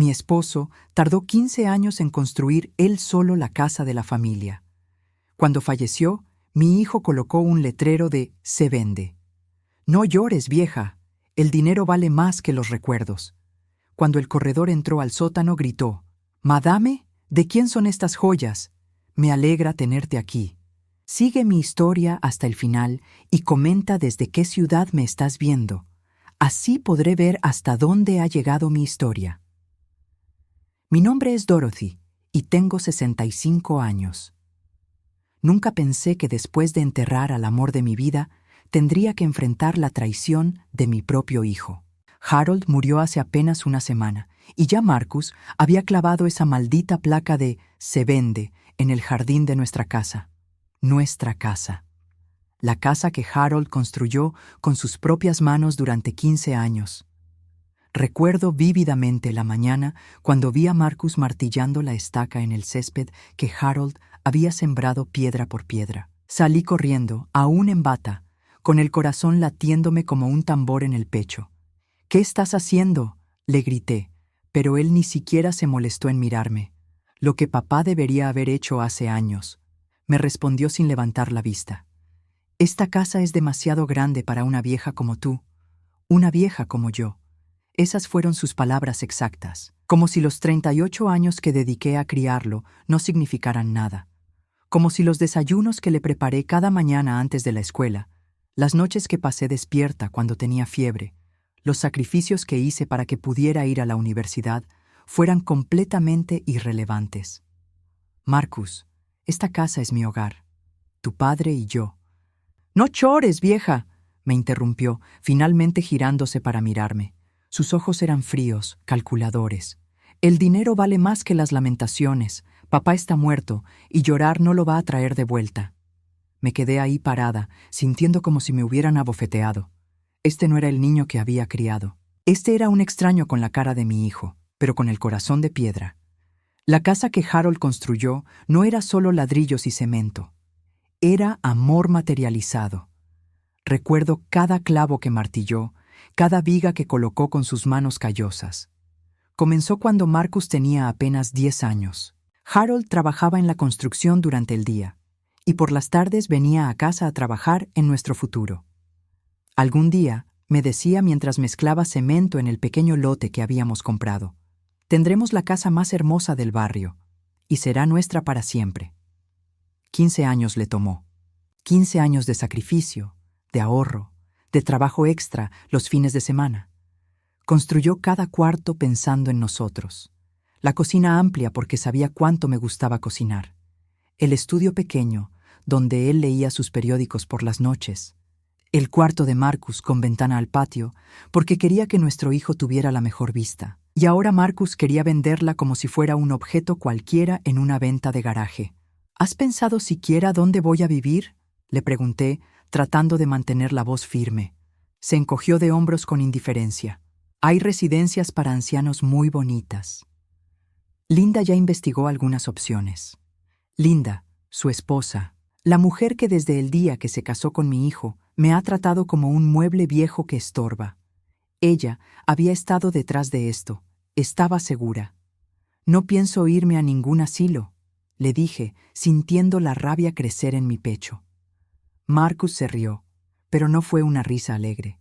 mi esposo, tardó 15 años en construir él solo la casa de la familia. Cuando falleció, mi hijo colocó un letrero de «Se vende». «No llores, vieja, el dinero vale más que los recuerdos». Cuando el corredor entró al sótano, gritó: «Madame, ¿de quién son estas joyas? Me alegra tenerte aquí. Sigue mi historia hasta el final y comenta desde qué ciudad me estás viendo. Así podré ver hasta dónde ha llegado mi historia». Mi nombre es Dorothy y tengo 65 años. Nunca pensé que después de enterrar al amor de mi vida, tendría que enfrentar la traición de mi propio hijo. Harold murió hace apenas una semana y ya Marcus había clavado esa maldita placa de «Se vende» en el jardín de nuestra casa. Nuestra casa. La casa que Harold construyó con sus propias manos durante 15 años. Recuerdo vívidamente la mañana cuando vi a Marcus martillando la estaca en el césped que Harold había sembrado piedra por piedra. Salí corriendo, aún en bata, con el corazón latiéndome como un tambor en el pecho. «¿Qué estás haciendo?», le grité, pero él ni siquiera se molestó en mirarme. «Lo que papá debería haber hecho hace años», me respondió sin levantar la vista. «Esta casa es demasiado grande para una vieja como tú, una vieja como yo». Esas fueron sus palabras exactas, como si los 38 años que dediqué a criarlo no significaran nada, como si los desayunos que le preparé cada mañana antes de la escuela, las noches que pasé despierta cuando tenía fiebre, los sacrificios que hice para que pudiera ir a la universidad fueran completamente irrelevantes. «Marcus, esta casa es mi hogar, tu padre y yo». «No llores, vieja», me interrumpió, finalmente girándose para mirarme. Sus ojos eran fríos, calculadores. «El dinero vale más que las lamentaciones. Papá está muerto y llorar no lo va a traer de vuelta». Me quedé ahí parada, sintiendo como si me hubieran abofeteado. Este no era el niño que había criado. Este era un extraño con la cara de mi hijo, pero con el corazón de piedra. La casa que Harold construyó no era solo ladrillos y cemento. Era amor materializado. Recuerdo cada clavo que martilló, cada viga que colocó con sus manos callosas. Comenzó cuando Marcus tenía apenas 10 años. Harold trabajaba en la construcción durante el día, y por las tardes venía a casa a trabajar en nuestro futuro. Algún día, me decía mientras mezclaba cemento en el pequeño lote que habíamos comprado: «Tendremos la casa más hermosa del barrio, y será nuestra para siempre». 15 años le tomó. 15 años de sacrificio, de ahorro, de trabajo extra los fines de semana. Construyó cada cuarto pensando en nosotros. La cocina amplia porque sabía cuánto me gustaba cocinar. El estudio pequeño, donde él leía sus periódicos por las noches. El cuarto de Marcus con ventana al patio, porque quería que nuestro hijo tuviera la mejor vista. Y ahora Marcus quería venderla como si fuera un objeto cualquiera en una venta de garaje. «¿Has pensado siquiera dónde voy a vivir?», le pregunté, tratando de mantener la voz firme. Se encogió de hombros con indiferencia. «Hay residencias para ancianos muy bonitas». Linda ya investigó algunas opciones. Linda, su esposa, la mujer que desde el día que se casó con mi hijo me ha tratado como un mueble viejo que estorba. Ella había estado detrás de esto, estaba segura. «No pienso irme a ningún asilo», le dije, sintiendo la rabia crecer en mi pecho. Marcus se rió, pero no fue una risa alegre.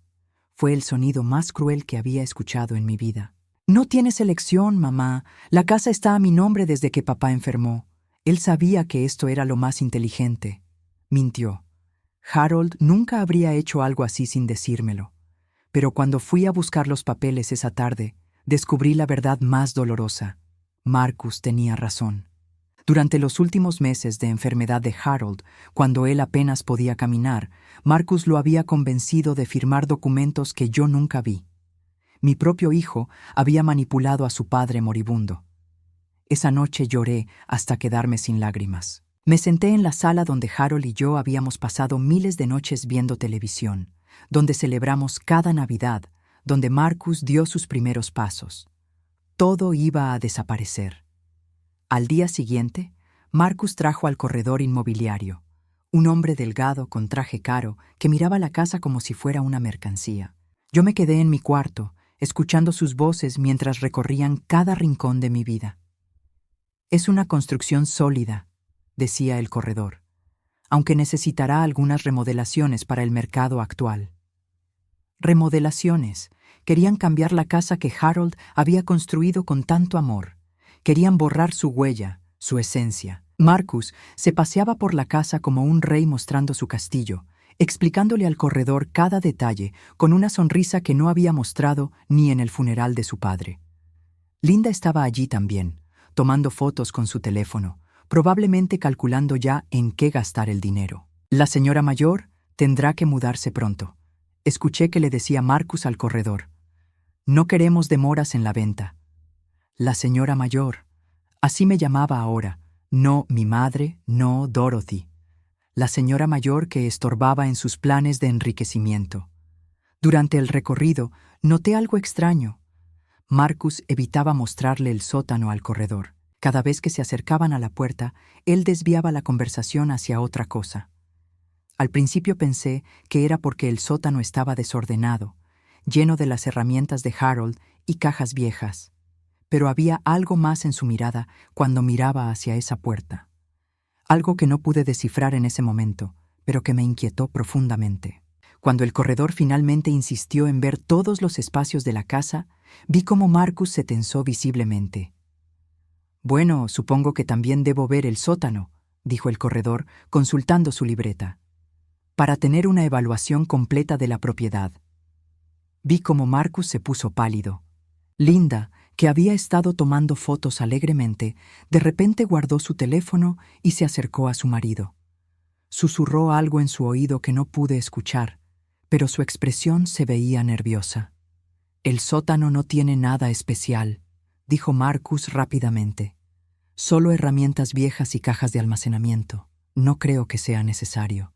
Fue el sonido más cruel que había escuchado en mi vida. «No tienes elección, mamá. La casa está a mi nombre desde que papá enfermó». Él sabía que esto era lo más inteligente. Mintió. Harold nunca habría hecho algo así sin decírmelo. Pero cuando fui a buscar los papeles esa tarde, descubrí la verdad más dolorosa. Marcus tenía razón. Durante los últimos meses de enfermedad de Harold, cuando él apenas podía caminar, Marcus lo había convencido de firmar documentos que yo nunca vi. Mi propio hijo había manipulado a su padre moribundo. Esa noche lloré hasta quedarme sin lágrimas. Me senté en la sala donde Harold y yo habíamos pasado miles de noches viendo televisión, donde celebramos cada Navidad, donde Marcus dio sus primeros pasos. Todo iba a desaparecer. Al día siguiente, Marcus trajo al corredor inmobiliario, un hombre delgado con traje caro que miraba la casa como si fuera una mercancía. Yo me quedé en mi cuarto, escuchando sus voces mientras recorrían cada rincón de mi vida. Es una construcción sólida, decía el corredor, aunque necesitará algunas remodelaciones para el mercado actual. Remodelaciones. Querían cambiar la casa que Harold había construido con tanto amor. Querían borrar su huella, su esencia. Marcus se paseaba por la casa como un rey mostrando su castillo, explicándole al corredor cada detalle con una sonrisa que no había mostrado ni en el funeral de su padre. Linda estaba allí también, tomando fotos con su teléfono, probablemente calculando ya en qué gastar el dinero. La señora mayor tendrá que mudarse pronto. Escuché que le decía Marcus al corredor. No queremos demoras en la venta. La señora mayor. Así me llamaba ahora. No mi madre, no Dorothy. La señora mayor que estorbaba en sus planes de enriquecimiento. Durante el recorrido, noté algo extraño. Marcus evitaba mostrarle el sótano al corredor. Cada vez que se acercaban a la puerta, él desviaba la conversación hacia otra cosa. Al principio pensé que era porque el sótano estaba desordenado, lleno de las herramientas de Harold y cajas viejas. Pero había algo más en su mirada cuando miraba hacia esa puerta. Algo que no pude descifrar en ese momento, pero que me inquietó profundamente. Cuando el corredor finalmente insistió en ver todos los espacios de la casa, vi cómo Marcus se tensó visiblemente. «Bueno, supongo que también debo ver el sótano», dijo el corredor, consultando su libreta, «para tener una evaluación completa de la propiedad». Vi cómo Marcus se puso pálido. Linda, que había estado tomando fotos alegremente, de repente guardó su teléfono y se acercó a su marido. Susurró algo en su oído que no pude escuchar, pero su expresión se veía nerviosa. «El sótano no tiene nada especial», dijo Marcus rápidamente. «Solo herramientas viejas y cajas de almacenamiento. No creo que sea necesario».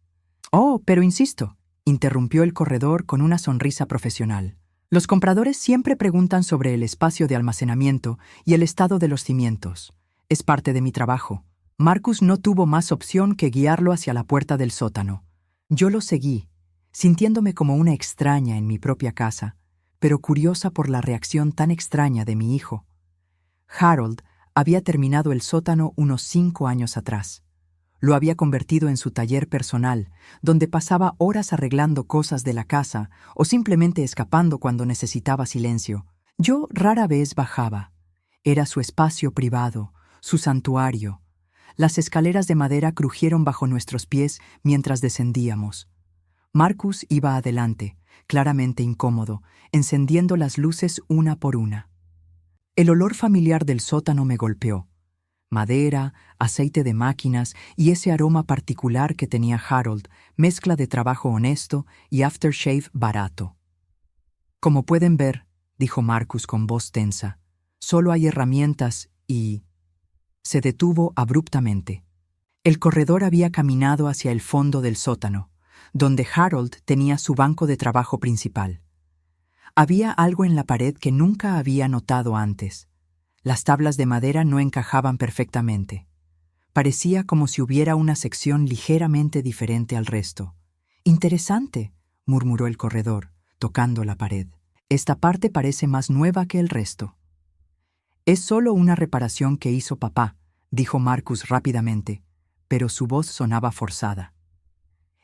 «Oh, pero insisto», interrumpió el corredor con una sonrisa profesional. «Los compradores siempre preguntan sobre el espacio de almacenamiento y el estado de los cimientos. Es parte de mi trabajo». Marcus no tuvo más opción que guiarlo hacia la puerta del sótano. Yo lo seguí, sintiéndome como una extraña en mi propia casa, pero curiosa por la reacción tan extraña de mi hijo. Harold había terminado el sótano unos 5 años atrás. Lo había convertido en su taller personal, donde pasaba horas arreglando cosas de la casa o simplemente escapando cuando necesitaba silencio. Yo rara vez bajaba. Era su espacio privado, su santuario. Las escaleras de madera crujieron bajo nuestros pies mientras descendíamos. Marcus iba adelante, claramente incómodo, encendiendo las luces una por una. El olor familiar del sótano me golpeó. Madera, aceite de máquinas y ese aroma particular que tenía Harold, mezcla de trabajo honesto y aftershave barato. «Como pueden ver», dijo Marcus con voz tensa, «solo hay herramientas y...» Se detuvo abruptamente. El corredor había caminado hacia el fondo del sótano, donde Harold tenía su banco de trabajo principal. Había algo en la pared que nunca había notado antes. Las tablas de madera no encajaban perfectamente. Parecía como si hubiera una sección ligeramente diferente al resto. «Interesante», murmuró el corredor, tocando la pared. «Esta parte parece más nueva que el resto». «Es solo una reparación que hizo papá», dijo Marcus rápidamente, pero su voz sonaba forzada.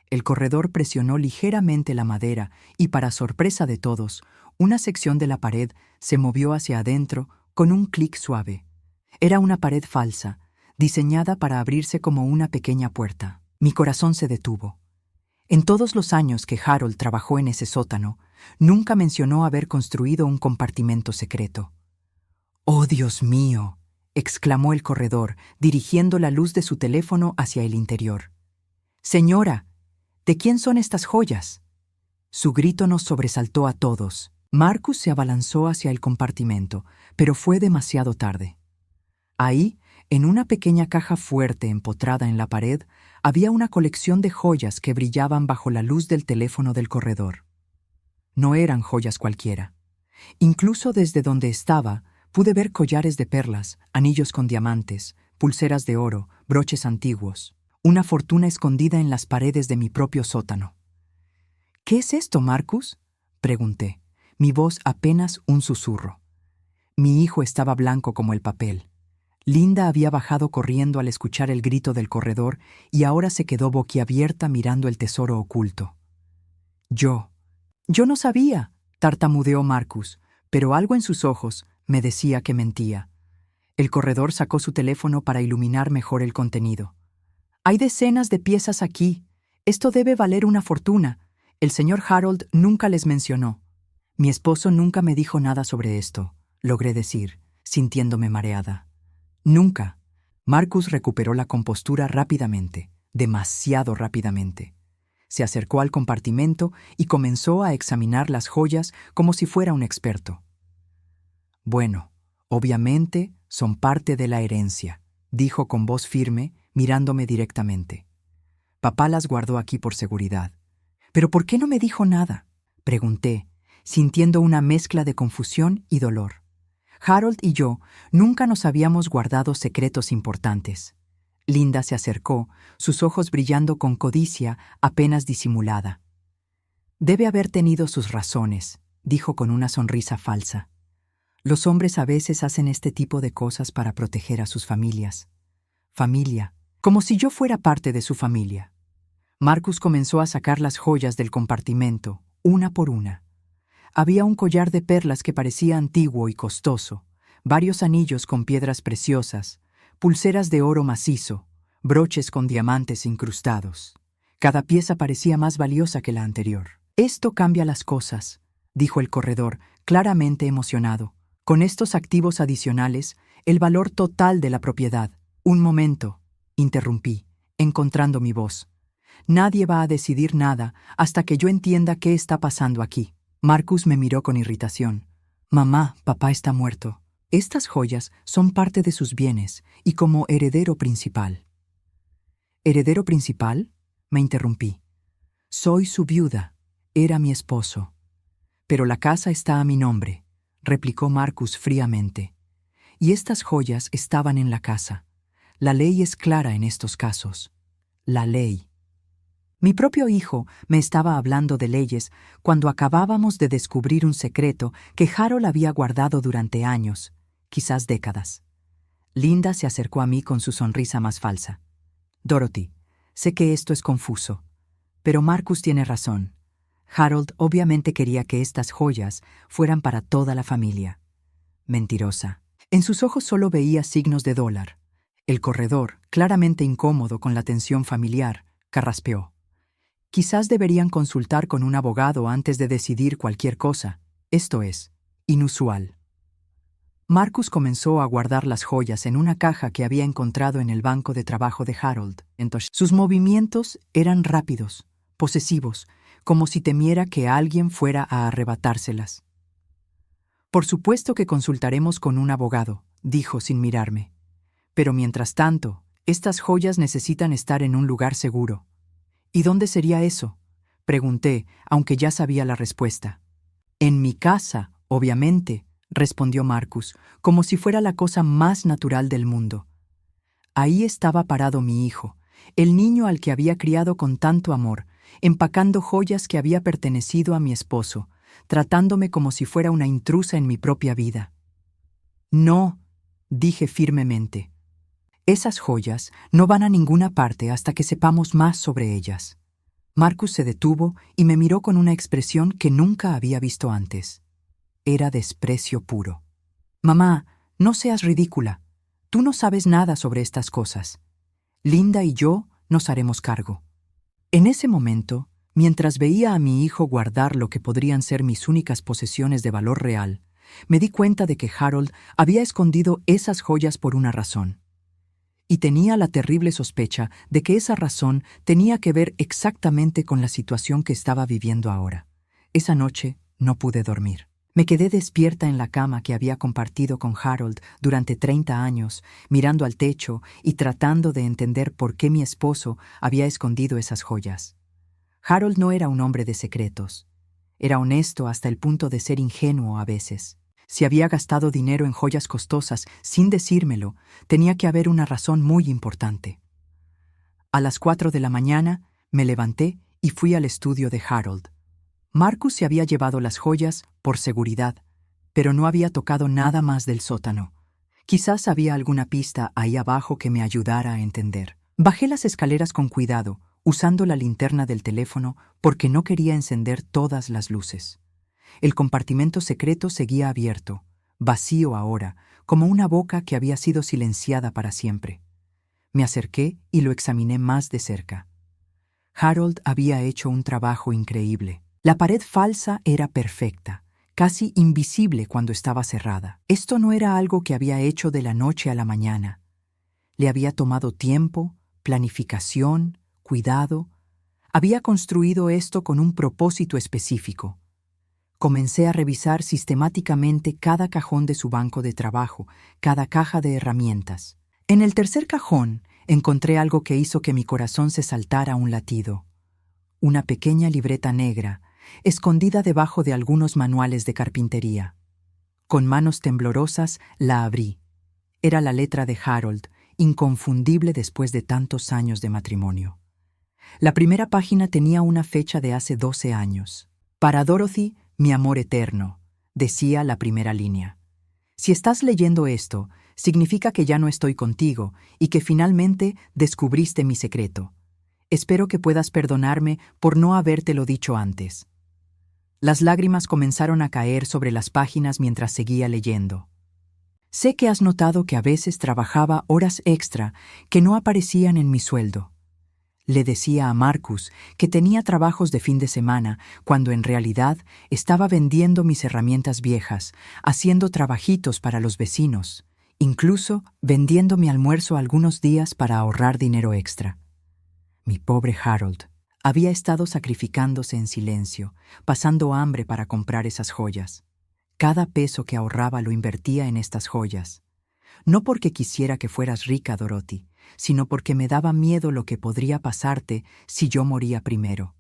El corredor presionó ligeramente la madera y, para sorpresa de todos, una sección de la pared se movió hacia adentro con un clic suave. Era una pared falsa, diseñada para abrirse como una pequeña puerta. Mi corazón se detuvo. En todos los años que Harold trabajó en ese sótano, nunca mencionó haber construido un compartimento secreto. «¡Oh, Dios mío!», exclamó el corredor, dirigiendo la luz de su teléfono hacia el interior. «Señora, ¿de quién son estas joyas?». Su grito nos sobresaltó a todos. Marcus se abalanzó hacia el compartimento, pero fue demasiado tarde. Ahí, en una pequeña caja fuerte empotrada en la pared, había una colección de joyas que brillaban bajo la luz del teléfono del corredor. No eran joyas cualquiera. Incluso desde donde estaba, pude ver collares de perlas, anillos con diamantes, pulseras de oro, broches antiguos. Una fortuna escondida en las paredes de mi propio sótano. «¿Qué es esto, Marcus?», pregunté. mi voz apenas un susurro. Mi hijo estaba blanco como el papel. Linda había bajado corriendo al escuchar el grito del corredor y ahora se quedó boquiabierta mirando el tesoro oculto. Yo no sabía, tartamudeó Marcus, pero algo en sus ojos me decía que mentía. El corredor sacó su teléfono para iluminar mejor el contenido. Hay decenas de piezas aquí. Esto debe valer una fortuna. El señor Harold nunca les mencionó. Mi esposo nunca me dijo nada sobre esto, logré decir, sintiéndome mareada. Nunca. Marcus recuperó la compostura rápidamente, demasiado rápidamente. Se acercó al compartimento y comenzó a examinar las joyas como si fuera un experto. Bueno, obviamente son parte de la herencia, dijo con voz firme, mirándome directamente. Papá las guardó aquí por seguridad. ¿Pero por qué no me dijo nada?, pregunté, sintiendo una mezcla de confusión y dolor. Harold y yo nunca nos habíamos guardado secretos importantes. Linda se acercó, sus ojos brillando con codicia apenas disimulada. Debe haber tenido sus razones, dijo con una sonrisa falsa. Los hombres a veces hacen este tipo de cosas para proteger a sus familias. Familia, como si yo fuera parte de su familia. Marcus comenzó a sacar las joyas del compartimento, una por una. Había un collar de perlas que parecía antiguo y costoso, varios anillos con piedras preciosas, pulseras de oro macizo, broches con diamantes incrustados. Cada pieza parecía más valiosa que la anterior. Esto cambia las cosas, dijo el corredor, claramente emocionado. Con estos activos adicionales, el valor total de la propiedad. Un momento, interrumpí, encontrando mi voz. Nadie va a decidir nada hasta que yo entienda qué está pasando aquí. Marcus me miró con irritación. Mamá, papá está muerto. Estas joyas son parte de sus bienes y como heredero principal. ¿Heredero principal?, me interrumpí. Soy su viuda. Era mi esposo. Pero la casa está a mi nombre, replicó Marcus fríamente. Y estas joyas estaban en la casa. La ley es clara en estos casos. La ley. Mi propio hijo me estaba hablando de leyes cuando acabábamos de descubrir un secreto que Harold había guardado durante años, quizás décadas. Linda se acercó a mí con su sonrisa más falsa. Dorothy, sé que esto es confuso, pero Marcus tiene razón. Harold obviamente quería que estas joyas fueran para toda la familia. Mentirosa. En sus ojos solo veía signos de dólar. El corredor, claramente incómodo con la tensión familiar, carraspeó. Quizás deberían consultar con un abogado antes de decidir cualquier cosa. Esto es inusual. Marcus comenzó a guardar las joyas en una caja que había encontrado en el banco de trabajo de Harold. Entonces, sus movimientos eran rápidos, posesivos, como si temiera que alguien fuera a arrebatárselas. Por supuesto que consultaremos con un abogado, dijo sin mirarme. Pero mientras tanto, estas joyas necesitan estar en un lugar seguro. ¿Y dónde sería eso?, pregunté, aunque ya sabía la respuesta. En mi casa, obviamente, respondió Marcus, como si fuera la cosa más natural del mundo. Ahí estaba parado mi hijo, el niño al que había criado con tanto amor, empacando joyas que había pertenecido a mi esposo, tratándome como si fuera una intrusa en mi propia vida. No, dije firmemente. Esas joyas no van a ninguna parte hasta que sepamos más sobre ellas. Marcus se detuvo y me miró con una expresión que nunca había visto antes. Era desprecio puro. Mamá, no seas ridícula. Tú no sabes nada sobre estas cosas. Linda y yo nos haremos cargo. En ese momento, mientras veía a mi hijo guardar lo que podrían ser mis únicas posesiones de valor real, me di cuenta de que Harold había escondido esas joyas por una razón. Y tenía la terrible sospecha de que esa razón tenía que ver exactamente con la situación que estaba viviendo ahora. Esa noche no pude dormir. Me quedé despierta en la cama que había compartido con Harold durante 30 años, mirando al techo y tratando de entender por qué mi esposo había escondido esas joyas. Harold no era un hombre de secretos. Era honesto hasta el punto de ser ingenuo a veces. Si había gastado dinero en joyas costosas sin decírmelo, tenía que haber una razón muy importante. A las 4 de la mañana me levanté y fui al estudio de Harold. Marcus se había llevado las joyas, por seguridad, pero no había tocado nada más del sótano. Quizás había alguna pista ahí abajo que me ayudara a entender. Bajé las escaleras con cuidado, usando la linterna del teléfono porque no quería encender todas las luces. El compartimento secreto seguía abierto, vacío ahora, como una boca que había sido silenciada para siempre. Me acerqué y lo examiné más de cerca. Harold había hecho un trabajo increíble. La pared falsa era perfecta, casi invisible cuando estaba cerrada. Esto no era algo que había hecho de la noche a la mañana. Le había tomado tiempo, planificación, cuidado. Había construido esto con un propósito específico. Comencé a revisar sistemáticamente cada cajón de su banco de trabajo, cada caja de herramientas. En el tercer cajón encontré algo que hizo que mi corazón se saltara a un latido. Una pequeña libreta negra, escondida debajo de algunos manuales de carpintería. Con manos temblorosas la abrí. Era la letra de Harold, inconfundible después de tantos años de matrimonio. La primera página tenía una fecha de hace 12 años. Para Dorothy, mi amor eterno, decía la primera línea. Si estás leyendo esto, significa que ya no estoy contigo y que finalmente descubriste mi secreto. Espero que puedas perdonarme por no habértelo dicho antes. Las lágrimas comenzaron a caer sobre las páginas mientras seguía leyendo. Sé que has notado que a veces trabajaba horas extra que no aparecían en mi sueldo. Le decía a Marcus que tenía trabajos de fin de semana, cuando en realidad estaba vendiendo mis herramientas viejas, haciendo trabajitos para los vecinos, incluso vendiendo mi almuerzo algunos días para ahorrar dinero extra. Mi pobre Harold había estado sacrificándose en silencio, pasando hambre para comprar esas joyas. Cada peso que ahorraba lo invertía en estas joyas. No porque quisiera que fueras rica, Dorothy, sino porque me daba miedo lo que podría pasarte si yo moría primero.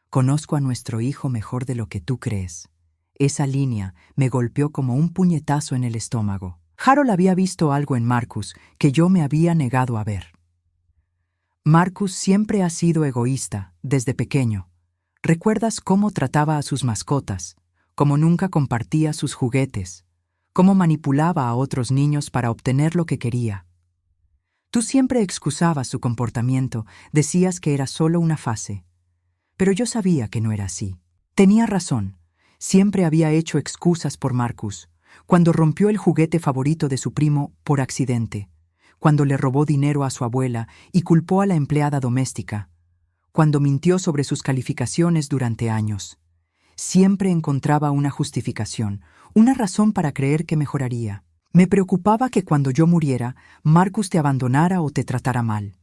Conozco a nuestro hijo mejor de lo que tú crees. Esa línea me golpeó como un puñetazo en el estómago. Harold había visto algo en Marcus que yo me había negado a ver. Marcus siempre ha sido egoísta, desde pequeño. ¿Recuerdas cómo trataba a sus mascotas? Cómo nunca compartía sus juguetes, cómo manipulaba a otros niños para obtener lo que quería. Tú siempre excusabas su comportamiento, decías que era solo una fase. Pero yo sabía que no era así. Tenía razón, siempre había hecho excusas por Marcus, cuando rompió el juguete favorito de su primo por accidente, cuando le robó dinero a su abuela y culpó a la empleada doméstica, cuando mintió sobre sus calificaciones durante años. Siempre encontraba una justificación, una razón para creer que mejoraría. Me preocupaba que cuando yo muriera, Marcus te abandonara o te tratara mal.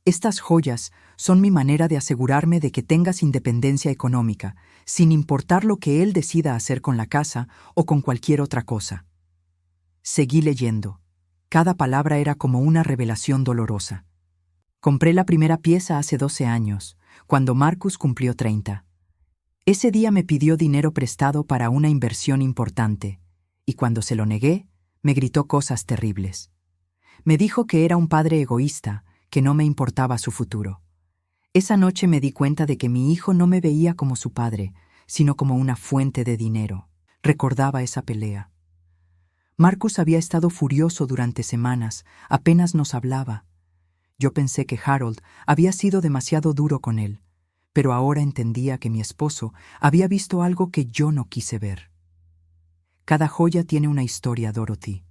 Estas joyas son mi manera de asegurarme de que tengas independencia económica, sin importar lo que él decida hacer con la casa o con cualquier otra cosa. Seguí leyendo. Cada palabra era como una revelación dolorosa. Compré la primera pieza hace 12 años, cuando Marcus cumplió 30. Ese día me pidió dinero prestado para una inversión importante, y cuando se lo negué, me gritó cosas terribles. Me dijo que era un padre egoísta, que no me importaba su futuro. Esa noche me di cuenta de que mi hijo no me veía como su padre, sino como una fuente de dinero. Recordaba esa pelea. Marcus había estado furioso durante semanas, apenas nos hablaba. Yo pensé que Harold había sido demasiado duro con él, pero ahora entendía que mi esposo había visto algo que yo no quise ver. Cada joya tiene una historia, Dorothy.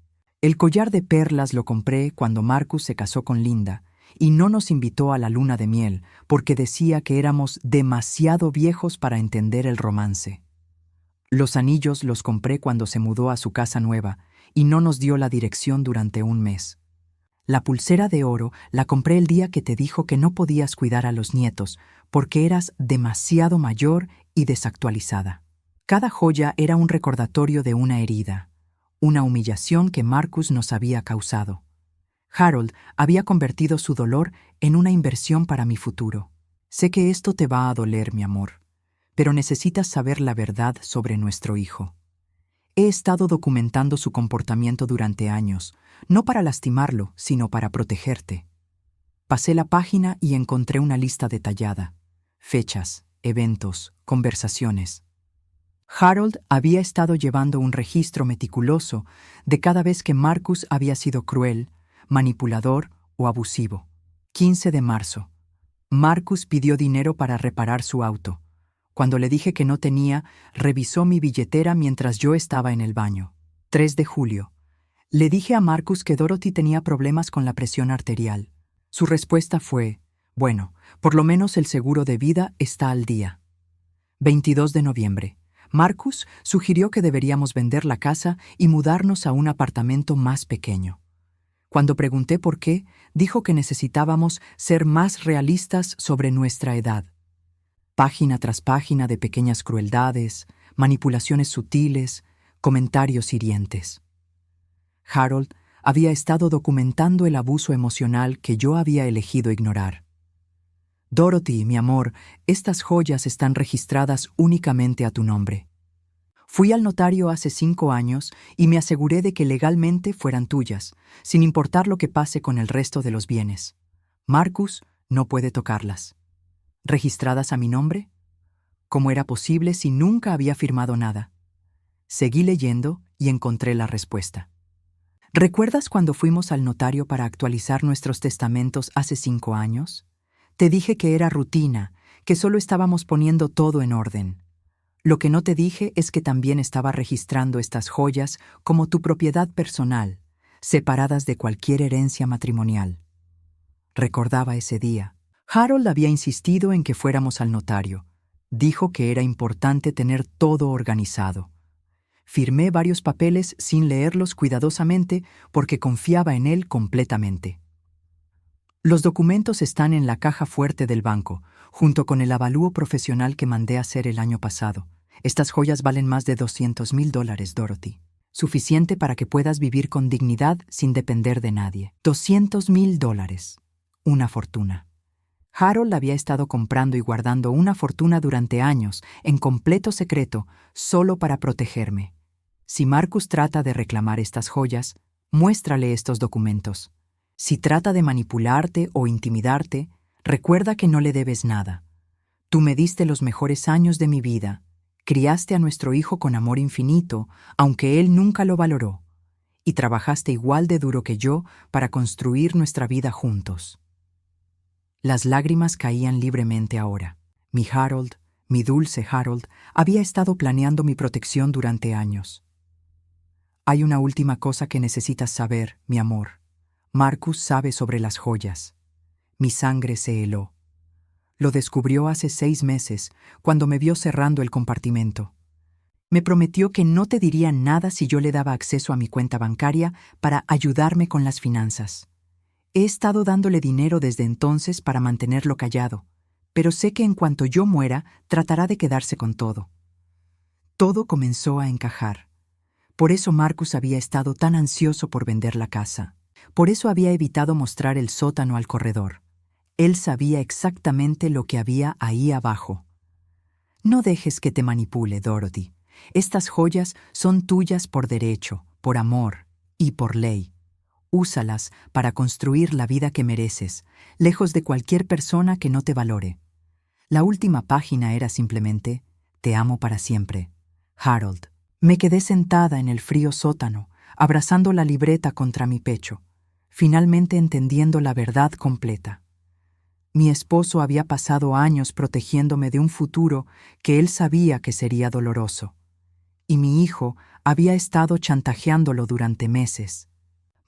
El collar de perlas lo compré cuando Marcus se casó con Linda y no nos invitó a la luna de miel porque decía que éramos demasiado viejos para entender el romance. Los anillos los compré cuando se mudó a su casa nueva y no nos dio la dirección durante un mes. La pulsera de oro la compré el día que te dijo que no podías cuidar a los nietos porque eras demasiado mayor y desactualizada. Cada joya era un recordatorio de una herida, una humillación que Marcus nos había causado. Harold había convertido su dolor en una inversión para mi futuro. Sé que esto te va a doler, mi amor, pero necesitas saber la verdad sobre nuestro hijo. He estado documentando su comportamiento durante años, no para lastimarlo, sino para protegerte. Pasé la página y encontré una lista detallada. Fechas, eventos, conversaciones. Harold había estado llevando un registro meticuloso de cada vez que Marcus había sido cruel, manipulador o abusivo. 15 de marzo. Marcus pidió dinero para reparar su auto. Cuando le dije que no tenía, revisó mi billetera mientras yo estaba en el baño. 3 de julio. Le dije a Marcus que Dorothy tenía problemas con la presión arterial. Su respuesta fue, bueno, por lo menos el seguro de vida está al día. 22 de noviembre. Marcus sugirió que deberíamos vender la casa y mudarnos a un apartamento más pequeño. Cuando pregunté por qué, dijo que necesitábamos ser más realistas sobre nuestra edad. Página tras página de pequeñas crueldades, manipulaciones sutiles, comentarios hirientes. Harold había estado documentando el abuso emocional que yo había elegido ignorar. Dorothy, mi amor, estas joyas están registradas únicamente a tu nombre. Fui al notario hace 5 años y me aseguré de que legalmente fueran tuyas, sin importar lo que pase con el resto de los bienes. Marcus no puede tocarlas. ¿Registradas a mi nombre? ¿Cómo era posible si nunca había firmado nada? Seguí leyendo y encontré la respuesta. ¿Recuerdas cuando fuimos al notario para actualizar nuestros testamentos hace 5 años? Te dije que era rutina, que solo estábamos poniendo todo en orden. Lo que no te dije es que también estaba registrando estas joyas como tu propiedad personal, separadas de cualquier herencia matrimonial. Recordaba ese día. Harold había insistido en que fuéramos al notario. Dijo que era importante tener todo organizado. Firmé varios papeles sin leerlos cuidadosamente porque confiaba en él completamente. Los documentos están en la caja fuerte del banco, junto con el avalúo profesional que mandé hacer el año pasado. Estas joyas valen más de $200,000, Dorothy. Suficiente para que puedas vivir con dignidad sin depender de nadie. $200,000. Una fortuna. Harold había estado comprando y guardando una fortuna durante años, en completo secreto, solo para protegerme. Si Marcus trata de reclamar estas joyas, muéstrale estos documentos. Si trata de manipularte o intimidarte, recuerda que no le debes nada. Tú me diste los mejores años de mi vida, criaste a nuestro hijo con amor infinito, aunque él nunca lo valoró, y trabajaste igual de duro que yo para construir nuestra vida juntos. Las lágrimas caían libremente ahora. Mi Harold, mi dulce Harold, había estado planeando mi protección durante años. Hay una última cosa que necesitas saber, mi amor. Marcus sabe sobre las joyas. Mi sangre se heló. Lo descubrió hace 6 meses, cuando me vio cerrando el compartimento. Me prometió que no te diría nada si yo le daba acceso a mi cuenta bancaria para ayudarme con las finanzas. He estado dándole dinero desde entonces para mantenerlo callado, pero sé que en cuanto yo muera, tratará de quedarse con todo. Todo comenzó a encajar. Por eso Marcus había estado tan ansioso por vender la casa. Por eso había evitado mostrar el sótano al corredor. Él sabía exactamente lo que había ahí abajo. No dejes que te manipule, Dorothy. Estas joyas son tuyas por derecho, por amor y por ley. Úsalas para construir la vida que mereces, lejos de cualquier persona que no te valore. La última página era simplemente, te amo para siempre, Harold. Me quedé sentada en el frío sótano, abrazando la libreta contra mi pecho, finalmente entendiendo la verdad completa. Mi esposo había pasado años protegiéndome de un futuro que él sabía que sería doloroso, y mi hijo había estado chantajeándolo durante meses.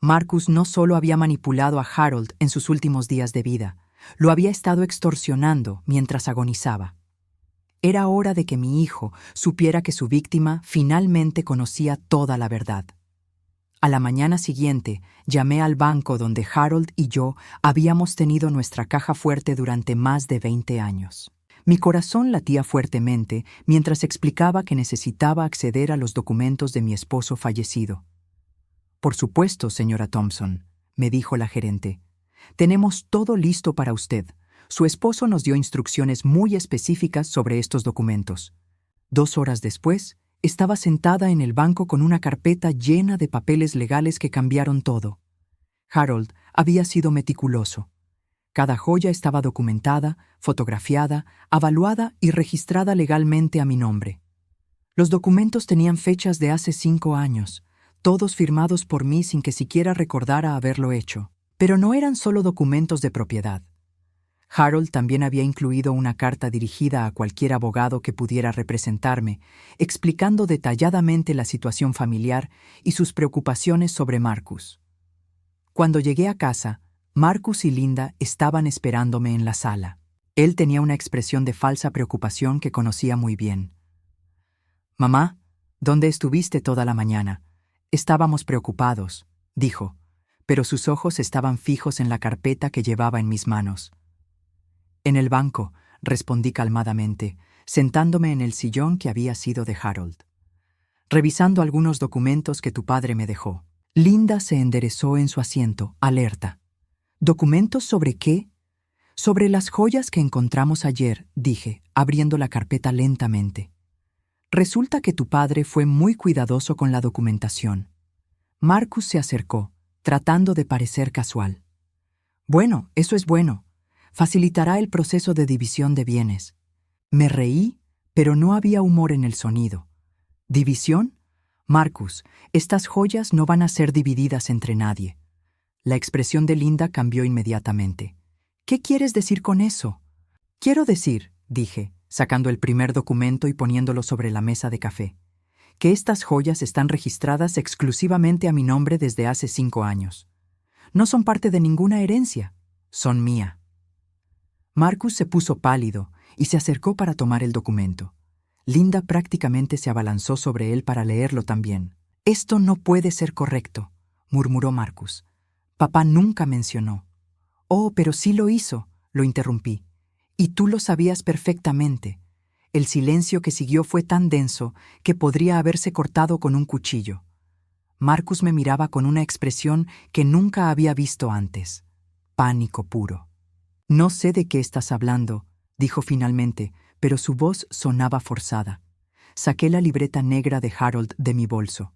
Marcus no solo había manipulado a Harold en sus últimos días de vida, lo había estado extorsionando mientras agonizaba. Era hora de que mi hijo supiera que su víctima finalmente conocía toda la verdad. A la mañana siguiente, llamé al banco donde Harold y yo habíamos tenido nuestra caja fuerte durante más de 20 años. Mi corazón latía fuertemente mientras explicaba que necesitaba acceder a los documentos de mi esposo fallecido. Por supuesto, señora Thompson, me dijo la gerente. Tenemos todo listo para usted. Su esposo nos dio instrucciones muy específicas sobre estos documentos. 2 horas después, estaba sentada en el banco con una carpeta llena de papeles legales que cambiaron todo. Harold había sido meticuloso. Cada joya estaba documentada, fotografiada, avaluada y registrada legalmente a mi nombre. Los documentos tenían fechas de hace 5 años, todos firmados por mí sin que siquiera recordara haberlo hecho. Pero no eran solo documentos de propiedad. Harold también había incluido una carta dirigida a cualquier abogado que pudiera representarme, explicando detalladamente la situación familiar y sus preocupaciones sobre Marcus. Cuando llegué a casa, Marcus y Linda estaban esperándome en la sala. Él tenía una expresión de falsa preocupación que conocía muy bien. «Mamá, ¿dónde estuviste toda la mañana? Estábamos preocupados», dijo, pero sus ojos estaban fijos en la carpeta que llevaba en mis manos. «En el banco», respondí calmadamente, sentándome en el sillón que había sido de Harold. «Revisando algunos documentos que tu padre me dejó». Linda se enderezó en su asiento, alerta. «¿Documentos sobre qué?» «Sobre las joyas que encontramos ayer», dije, abriendo la carpeta lentamente. «Resulta que tu padre fue muy cuidadoso con la documentación». Marcus se acercó, tratando de parecer casual. «Bueno, eso es bueno. Facilitará el proceso de división de bienes». Me reí, pero no había humor en el sonido. «¿División? Marcus, estas joyas no van a ser divididas entre nadie». La expresión de Linda cambió inmediatamente. «¿Qué quieres decir con eso?» «Quiero decir», dije, sacando el primer documento y poniéndolo sobre la mesa de café, «que estas joyas están registradas exclusivamente a mi nombre desde hace 5 años. No son parte de ninguna herencia, son mía». Marcus se puso pálido y se acercó para tomar el documento. Linda prácticamente se abalanzó sobre él para leerlo también. «Esto no puede ser correcto», murmuró Marcus. «Papá nunca mencionó». «Oh, pero sí lo hizo», lo interrumpí. «Y tú lo sabías perfectamente». El silencio que siguió fue tan denso que podría haberse cortado con un cuchillo. Marcus me miraba con una expresión que nunca había visto antes. Pánico puro. «No sé de qué estás hablando», dijo finalmente, pero su voz sonaba forzada. Saqué la libreta negra de Harold de mi bolso.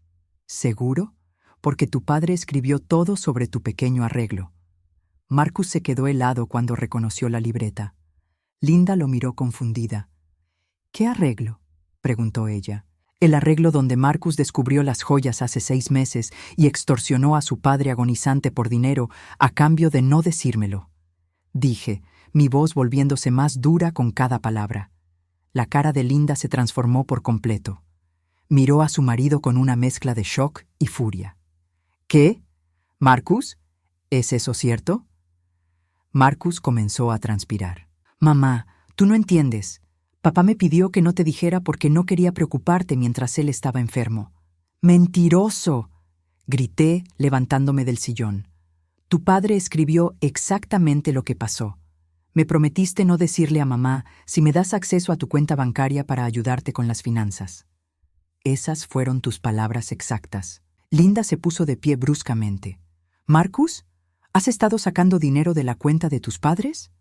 «¿Seguro? Porque tu padre escribió todo sobre tu pequeño arreglo». Marcus se quedó helado cuando reconoció la libreta. Linda lo miró confundida. «¿Qué arreglo?», preguntó ella. «El arreglo donde Marcus descubrió las joyas hace 6 meses y extorsionó a su padre agonizante por dinero a cambio de no decírmelo», dije, mi voz volviéndose más dura con cada palabra. La cara de Linda se transformó por completo. Miró a su marido con una mezcla de shock y furia. «¿Qué? Marcus? ¿Es eso cierto?» Marcus comenzó a transpirar. «Mamá, tú no entiendes. Papá me pidió que no te dijera porque no quería preocuparte mientras él estaba enfermo». «¡Mentiroso!», grité, levantándome del sillón. «Tu padre escribió exactamente lo que pasó. Me prometiste no decirle a mamá si me das acceso a tu cuenta bancaria para ayudarte con las finanzas». Esas fueron tus palabras exactas. Linda se puso de pie bruscamente. «¿Marcus? ¿Has estado sacando dinero de la cuenta de tus padres?»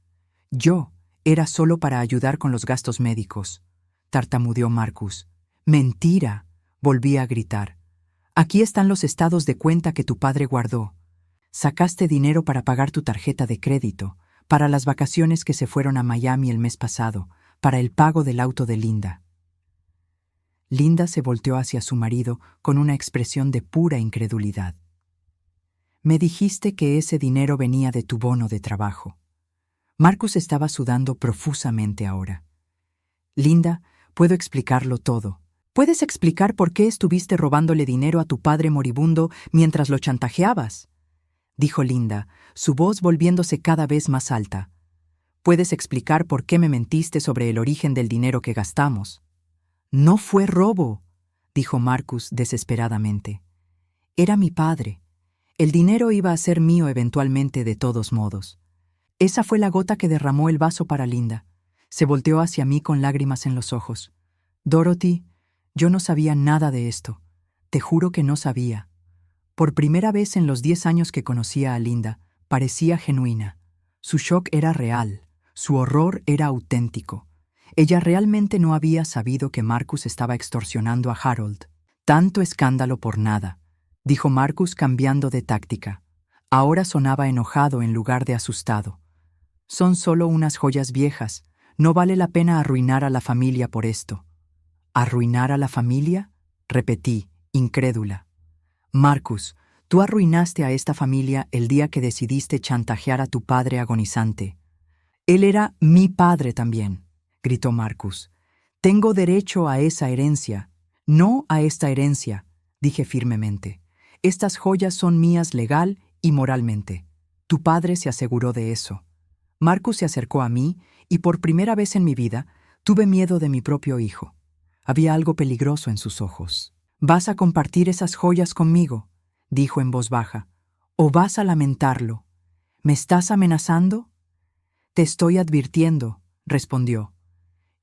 «Yo. Era solo para ayudar con los gastos médicos», tartamudeó Marcus. «Mentira», volví a gritar. «Aquí están los estados de cuenta que tu padre guardó. Sacaste dinero para pagar tu tarjeta de crédito, para las vacaciones que se fueron a Miami el mes pasado, para el pago del auto de Linda». Linda se volteó hacia su marido con una expresión de pura incredulidad. «Me dijiste que ese dinero venía de tu bono de trabajo». Marcus estaba sudando profusamente ahora. «Linda, puedo explicarlo todo. ¿Puedes explicar por qué estuviste robándole dinero a tu padre moribundo mientras lo chantajeabas?», dijo Linda, su voz volviéndose cada vez más alta. «¿Puedes explicar por qué me mentiste sobre el origen del dinero que gastamos?». «No fue robo», dijo Marcus desesperadamente. «Era mi padre. El dinero iba a ser mío eventualmente de todos modos». Esa fue la gota que derramó el vaso para Linda. Se volteó hacia mí con lágrimas en los ojos. «Dorothy, yo no sabía nada de esto. Te juro que no sabía». Por primera vez en los 10 años que conocía a Linda, parecía genuina. Su shock era real, su horror era auténtico. Ella realmente no había sabido que Marcus estaba extorsionando a Harold. «Tanto escándalo por nada», dijo Marcus cambiando de táctica. Ahora sonaba enojado en lugar de asustado. «Son solo unas joyas viejas. No vale la pena arruinar a la familia por esto». ¿Arruinar a la familia? Repetí, incrédula. Marcus, tú arruinaste a esta familia el día que decidiste chantajear a tu padre agonizante. Él era mi padre también, gritó Marcus. Tengo derecho a esa herencia. No a esta herencia, dije firmemente. Estas joyas son mías legal y moralmente. Tu padre se aseguró de eso. Marcus se acercó a mí y por primera vez en mi vida tuve miedo de mi propio hijo. Había algo peligroso en sus ojos. «¿Vas a compartir esas joyas conmigo?», dijo en voz baja. «¿O vas a lamentarlo? ¿Me estás amenazando?» «Te estoy advirtiendo», respondió.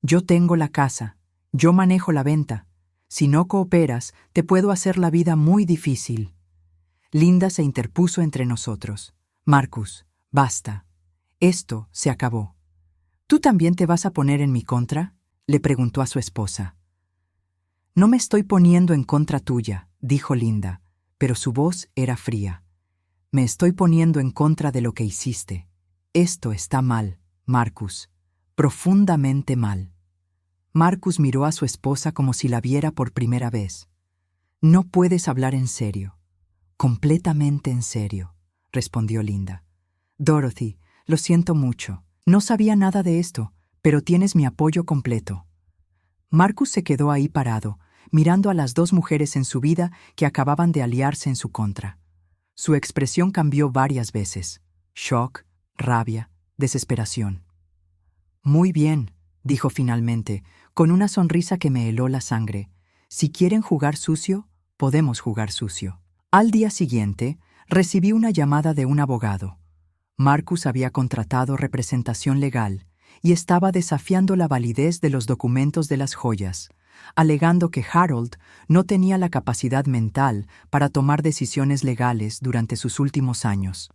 «Yo tengo la casa. Yo manejo la venta. Si no cooperas, te puedo hacer la vida muy difícil». Linda se interpuso entre nosotros. «Marcus, basta. Esto se acabó». «¿Tú también te vas a poner en mi contra?», le preguntó a su esposa. «No me estoy poniendo en contra tuya», dijo Linda, pero su voz era fría. «Me estoy poniendo en contra de lo que hiciste. Esto está mal, Marcus, profundamente mal». Marcus miró a su esposa como si la viera por primera vez. «No puedes hablar en serio». «Completamente en serio», respondió Linda. «Dorothy, lo siento mucho. No sabía nada de esto, pero tienes mi apoyo completo». Marcus se quedó ahí parado, mirando a las dos mujeres en su vida que acababan de aliarse en su contra. Su expresión cambió varias veces: shock, rabia, desesperación. «Muy bien», dijo finalmente, con una sonrisa que me heló la sangre. «Si quieren jugar sucio, podemos jugar sucio». Al día siguiente, recibí una llamada de un abogado. Marcus había contratado representación legal y estaba desafiando la validez de los documentos de las joyas, alegando que Harold no tenía la capacidad mental para tomar decisiones legales durante sus últimos años.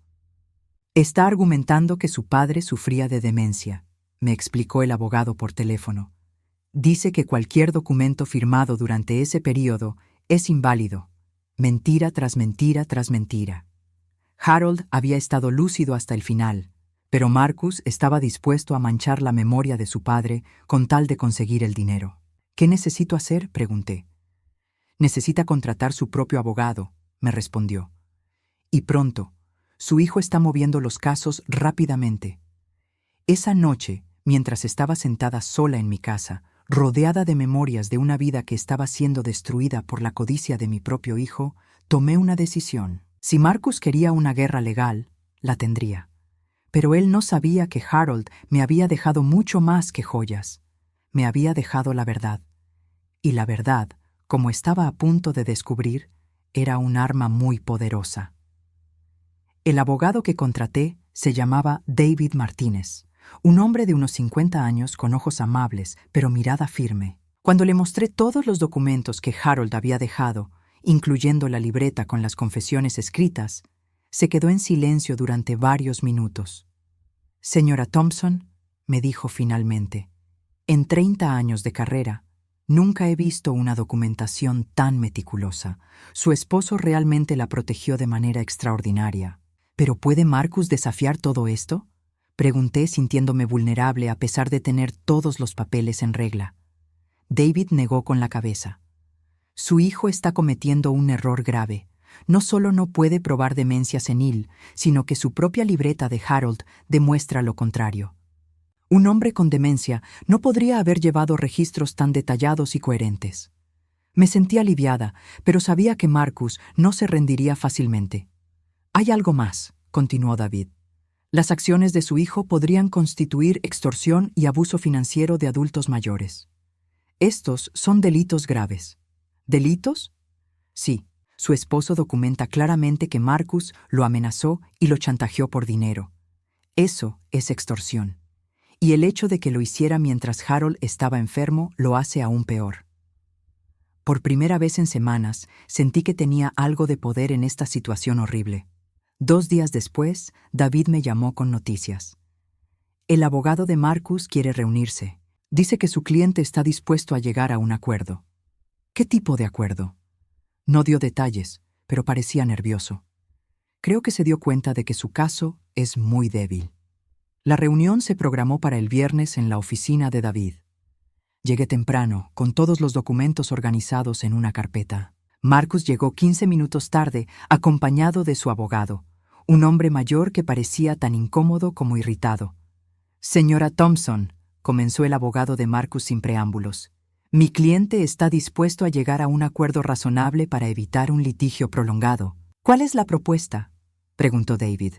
«Está argumentando que su padre sufría de demencia», me explicó el abogado por teléfono. «Dice que cualquier documento firmado durante ese período es inválido. Mentira tras mentira tras mentira». Harold había estado lúcido hasta el final, pero Marcus estaba dispuesto a manchar la memoria de su padre con tal de conseguir el dinero. «¿Qué necesito hacer?», pregunté. «Necesita contratar su propio abogado», me respondió. «Y pronto. Su hijo está moviendo los casos rápidamente». Esa noche, mientras estaba sentada sola en mi casa, rodeada de memorias de una vida que estaba siendo destruida por la codicia de mi propio hijo, tomé una decisión. Si Marcus quería una guerra legal, la tendría. Pero él no sabía que Harold me había dejado mucho más que joyas. Me había dejado la verdad. Y la verdad, como estaba a punto de descubrir, era un arma muy poderosa. El abogado que contraté se llamaba David Martínez, un hombre de unos 50 años con ojos amables, pero mirada firme. Cuando le mostré todos los documentos que Harold había dejado, incluyendo la libreta con las confesiones escritas, se quedó en silencio durante varios minutos. «Señora Thompson», me dijo finalmente, «en 30 años de carrera, nunca he visto una documentación tan meticulosa. Su esposo realmente la protegió de manera extraordinaria. ¿Pero puede Marcus desafiar todo esto?», pregunté sintiéndome vulnerable a pesar de tener todos los papeles en regla. David negó con la cabeza. «Su hijo está cometiendo un error grave. No solo no puede probar demencia senil, sino que su propia libreta de Harold demuestra lo contrario. Un hombre con demencia no podría haber llevado registros tan detallados y coherentes». Me sentí aliviada, pero sabía que Marcus no se rendiría fácilmente. «Hay algo más», continuó David. «Las acciones de su hijo podrían constituir extorsión y abuso financiero de adultos mayores. Estos son delitos graves». «¿Delitos?». «Sí, su esposo documenta claramente que Marcus lo amenazó y lo chantajeó por dinero. Eso es extorsión. Y el hecho de que lo hiciera mientras Harold estaba enfermo lo hace aún peor». Por primera vez en semanas, sentí que tenía algo de poder en esta situación horrible. 2 días después, David me llamó con noticias. «El abogado de Marcus quiere reunirse. Dice que su cliente está dispuesto a llegar a un acuerdo». «¿Qué tipo de acuerdo?». No dio detalles, pero parecía nervioso. Creo que se dio cuenta de que su caso es muy débil. La reunión se programó para el viernes en la oficina de David. Llegué temprano, con todos los documentos organizados en una carpeta. Marcus llegó 15 minutos tarde, acompañado de su abogado, un hombre mayor que parecía tan incómodo como irritado. «Señora Thompson», comenzó el abogado de Marcus sin preámbulos, «mi cliente está dispuesto a llegar a un acuerdo razonable para evitar un litigio prolongado». «¿Cuál es la propuesta?», preguntó David.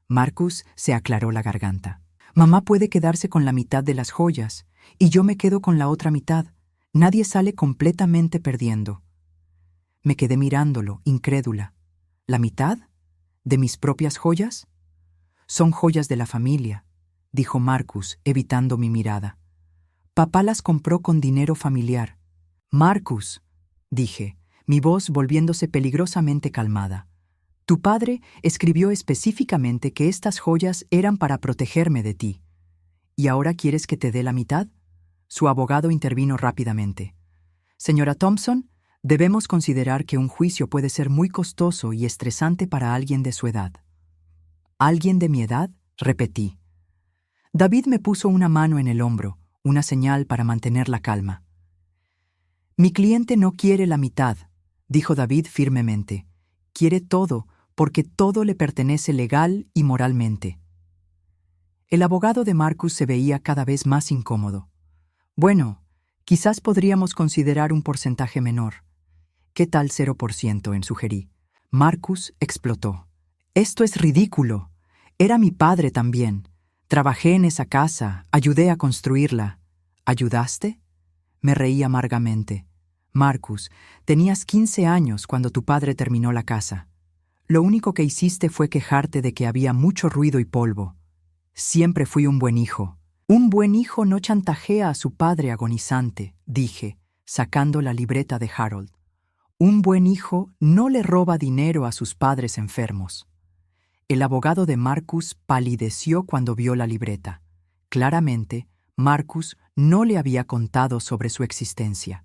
Marcus se aclaró la garganta. «Mamá puede quedarse con la mitad de las joyas, y yo me quedo con la otra mitad. Nadie sale completamente perdiendo». Me quedé mirándolo, incrédula. ¿La mitad? ¿De mis propias joyas? «Son joyas de la familia», dijo Marcus, evitando mi mirada. «Papá las compró con dinero familiar». «Marcus», dije, mi voz volviéndose peligrosamente calmada, «tu padre escribió específicamente que estas joyas eran para protegerme de ti. ¿Y ahora quieres que te dé la mitad?». Su abogado intervino rápidamente. «Señora Thompson, debemos considerar que un juicio puede ser muy costoso y estresante para alguien de su edad». «¿Alguien de mi edad?», repetí. David me puso una mano en el hombro, una señal para mantener la calma. «Mi cliente no quiere la mitad», dijo David firmemente. «Quiere todo, porque todo le pertenece legal y moralmente». El abogado de Marcus se veía cada vez más incómodo. «Bueno, quizás podríamos considerar un porcentaje menor». «¿Qué tal 0%?», sugerí. Marcus explotó. «Esto es ridículo. Era mi padre también. Trabajé en esa casa, ayudé a construirla». «¿Ayudaste?». Me reí amargamente. «Marcus, tenías 15 años cuando tu padre terminó la casa. Lo único que hiciste fue quejarte de que había mucho ruido y polvo. Siempre fui un buen hijo». «Un buen hijo no chantajea a su padre agonizante», dije, sacando la libreta de Harold. «Un buen hijo no le roba dinero a sus padres enfermos». El abogado de Marcus palideció cuando vio la libreta. Claramente, Marcus no le había contado sobre su existencia.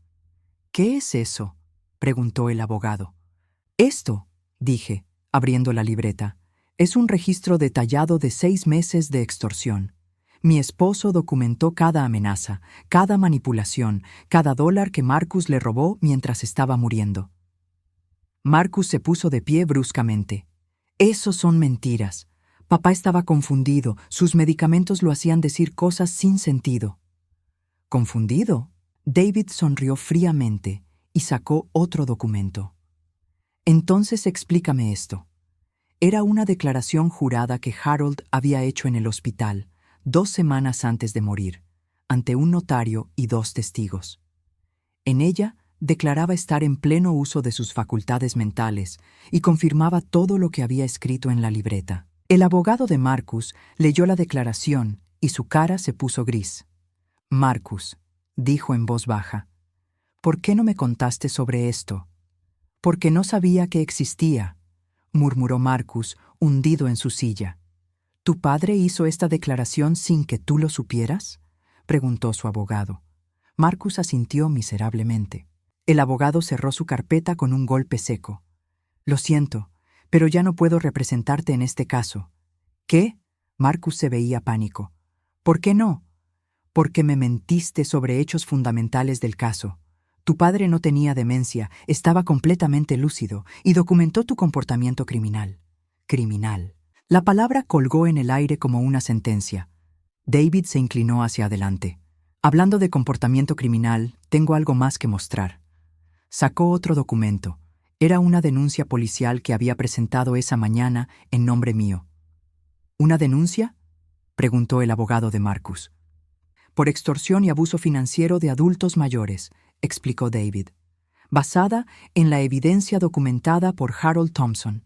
«¿Qué es eso?», preguntó el abogado. «Esto», dije, abriendo la libreta, «es un registro detallado de 6 meses de extorsión. Mi esposo documentó cada amenaza, cada manipulación, cada dólar que Marcus le robó mientras estaba muriendo». Marcus se puso de pie bruscamente. «Eso son mentiras. Papá estaba confundido, sus medicamentos lo hacían decir cosas sin sentido». «¿Confundido?». David sonrió fríamente y sacó otro documento. «Entonces explícame esto». Era una declaración jurada que Harold había hecho en el hospital 2 semanas antes de morir, ante un notario y 2 testigos. En ella declaraba estar en pleno uso de sus facultades mentales y confirmaba todo lo que había escrito en la libreta. El abogado de Marcus leyó la declaración y su cara se puso gris. «Marcus», dijo en voz baja, «¿por qué no me contaste sobre esto?». «Porque no sabía que existía», murmuró Marcus, hundido en su silla. «¿Tu padre hizo esta declaración sin que tú lo supieras?», preguntó su abogado. Marcus asintió miserablemente. El abogado cerró su carpeta con un golpe seco. «Lo siento, pero ya no puedo representarte en este caso». «¿Qué?». Marcus se veía pánico. «¿Por qué no?». «Porque me mentiste sobre hechos fundamentales del caso. Tu padre no tenía demencia, estaba completamente lúcido y documentó tu comportamiento criminal». «Criminal». La palabra colgó en el aire como una sentencia. David se inclinó hacia adelante. «Hablando de comportamiento criminal, tengo algo más que mostrar». Sacó otro documento. Era una denuncia policial que había presentado esa mañana en nombre mío. «¿Una denuncia?», preguntó el abogado de Marcus. «Por extorsión y abuso financiero de adultos mayores», explicó David, «basada en la evidencia documentada por Harold Thompson».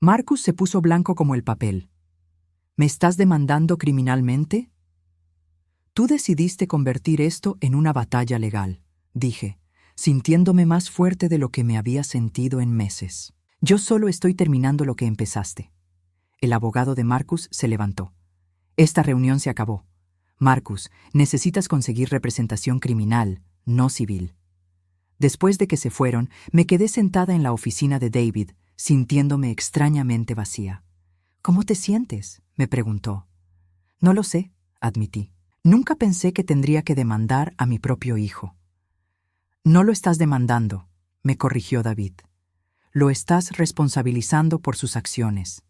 Marcus se puso blanco como el papel. «¿Me estás demandando criminalmente?». «Tú decidiste convertir esto en una batalla legal», dije, sintiéndome más fuerte de lo que me había sentido en meses. «Yo solo estoy terminando lo que empezaste». El abogado de Marcus se levantó. «Esta reunión se acabó. Marcus, necesitas conseguir representación criminal, no civil». Después de que se fueron, me quedé sentada en la oficina de David, sintiéndome extrañamente vacía. «¿Cómo te sientes?», me preguntó. «No lo sé», admití. Nunca pensé que tendría que demandar a mi propio hijo. No lo estás demandando, me corrigió David. Lo estás responsabilizando por sus acciones.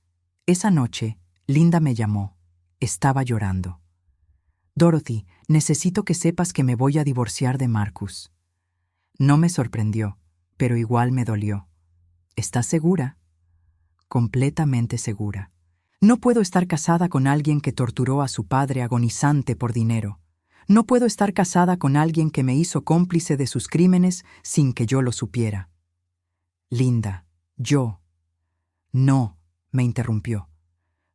Esa noche, Linda me llamó. Estaba llorando. Dorothy, necesito que sepas que me voy a divorciar de Marcus. No me sorprendió, pero igual me dolió. ¿Estás segura? Completamente segura. No puedo estar casada con alguien que torturó a su padre agonizante por dinero. No puedo estar casada con alguien que me hizo cómplice de sus crímenes sin que yo lo supiera. Linda, yo. No, me interrumpió.